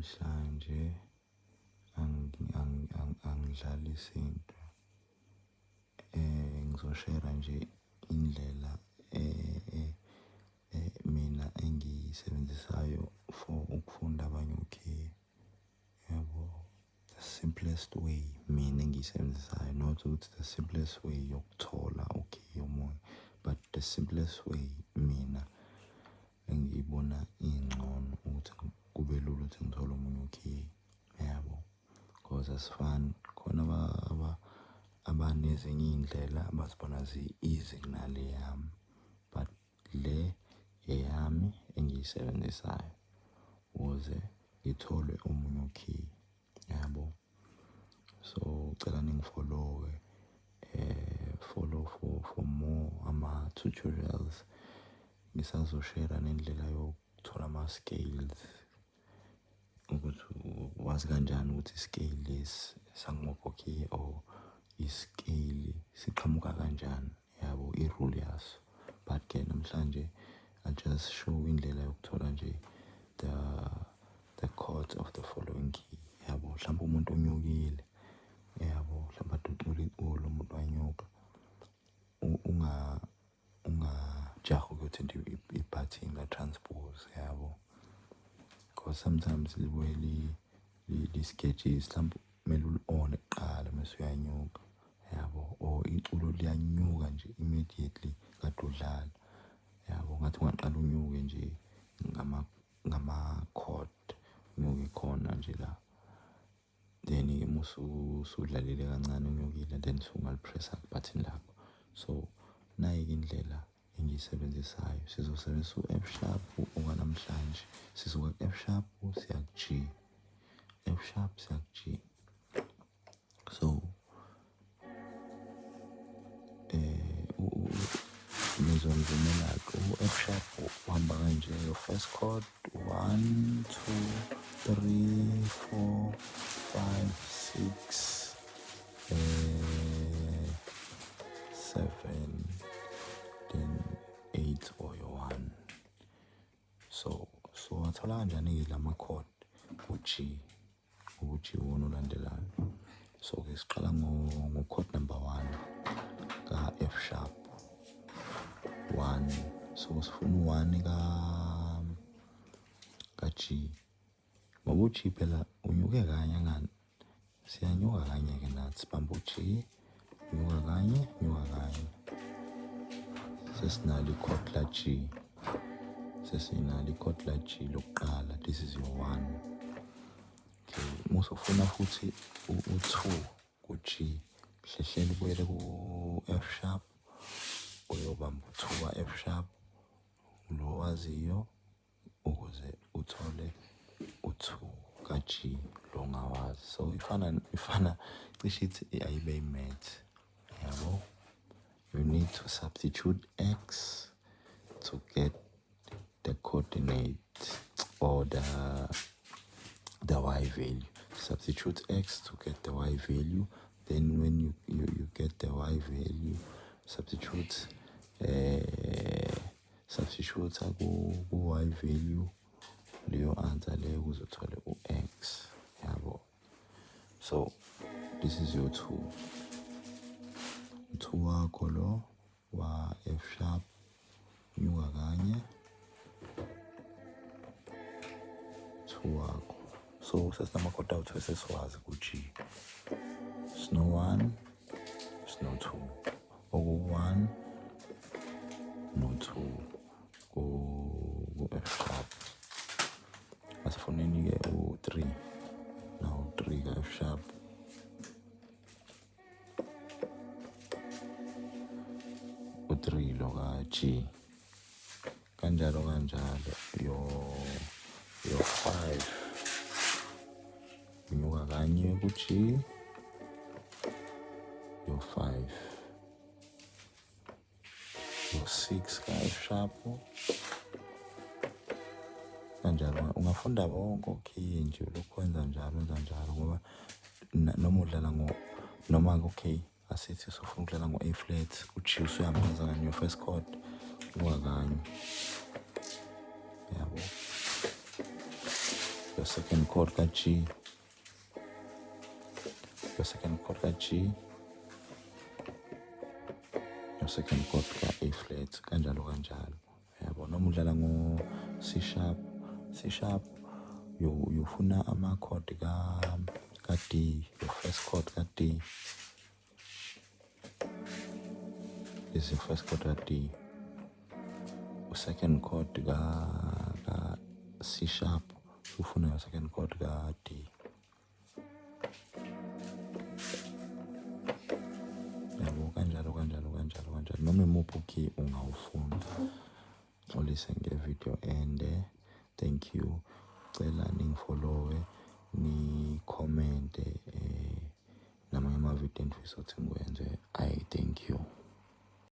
namhlanje angidlali isintu. Ngizoshera nje indlela mina engiyisebenzisayo for ukufunda abanye ukhiye. Yabo, the simplest way mina engiyisebenzisayo, not ukuthi the simplest way yokuthola ukhiye omunye, but the simplest way mina engiyibona ingcono ukuthi kube lula ukuthi ngithole omunye ukhiye. Yabo, because asifani, khona abanezinye iy'ndlela abazibona zi-easy kunale yami, but le eyami engiyisebenzisayo ukuze ngithole omunye ukhiye. Yabo, so cela ningifollowe, follow for more ama-tutorials. Ngisazoshera nendlela yokuthola ama-scales, ukuthi wazi kanjani ukuthi i-scale lesi sangimuphi ukhiye or i-scale siqhamuka kanjani. Yabo, i-rule yaso. But-ke namhlanje I'll just show indlela yokuthola nje the chords of the following key. Yabo, mhlawumbe umuntu onyukile, yabo, mhlawumbe aducule iculu umuntu wanyuka, ungajahi ukuthi i-button la-transpose. Yabo, because sometimes libuye li-sketches, mhlawumbe kumele uli-on kuqala mase uyanyuka. Yabo, or iculo liyanyuka nje immediately kade udlala. Yabo, ngathi ungaqala unyuke nje ngama-chord, unyuke khona nje la, then-ke usudlalile kancane unyukile, then sungalipressa button lakho. So nayi-ke indlela engiyisebenzisayo. Sizosebenzisa u-F sharp okwanamhlanje. Sisuka ku-F sharp siya ku-G, F sharp siya ku-G. So ngizomvumela-ke u-F sharp uhamba kanje, your first chord 1 2 3 4 5 6 7, then 8 or your 1. So wathola kanjani-ke lama chord ku-G, u-G wona ulandelayo. So-ke siqala ngo-chord number 1 ka-F sharp 1. So sifuna u-1 ka-G, ngoba u-G phela unyuke kanye ngani, siyanyuka kanye-ke nathi, sibamba u-G, nyuka kanye, nyuka kanye. Sesinalo i-chord la-G, sesinalo i-chord la-G lokuqala, this is your 1. Okay, musufuna futhi u-2 ku-G, hlehlela ubuyele ku-F sharp, uyobamba u-2 ka-F sharp, lo waziyo, ukuze uthole u-2 ka-G lo ongawazi. So ifana cishe ithi ayibe i-math. Yabo, you need to substitute X to get the coordinate or the Y value. Substitute X to get the Y value. Then when you get the Y value, substitute ku-Y value leyo answer leyo ukuze uthole u-X. Yabo, so this is your 2 wakho lo wa F sharp, nyuka kanye, 2 wakho. So sesinama-chord out sesiwazi ku-G, sino 1, sino 2, oku-1 no 2 ku-F sharp. Asifuneni-ke u-3, now 3 ka-F sharp, u-3 lo ka-G, kanjalo yo 5 unyuka kanye ku-G, yo 5, yo 6 ka-F sharp, kanjalo. Ungafunda bonke okhiye nje lokhu wenza njalo ngoba noma udlala noma-ke okay, asithi usufuna ukudlala ngo-A flat, u-G usuyambiza kanye your first chord, unyuka kanye. Yabo, your second chord ka-G, your second chord ka-G, your second chord ka-A flat, kanjalo kanjalo. Yabo, noma udlala ngo-C sharp, C sharp, ufuna ama-chord ka-D, your first chord ka-D, this is your first chord ka-D, second chord ka-C sharp, ufuna your second chord ka-D. Yabo, kanjalo noma imuphi key ungawufunda. Olise nge-video ende. Thank you. Cela ningifollowe, ni-comment namanye ama-video engifisa ukuthi ngiwenze. Thank you.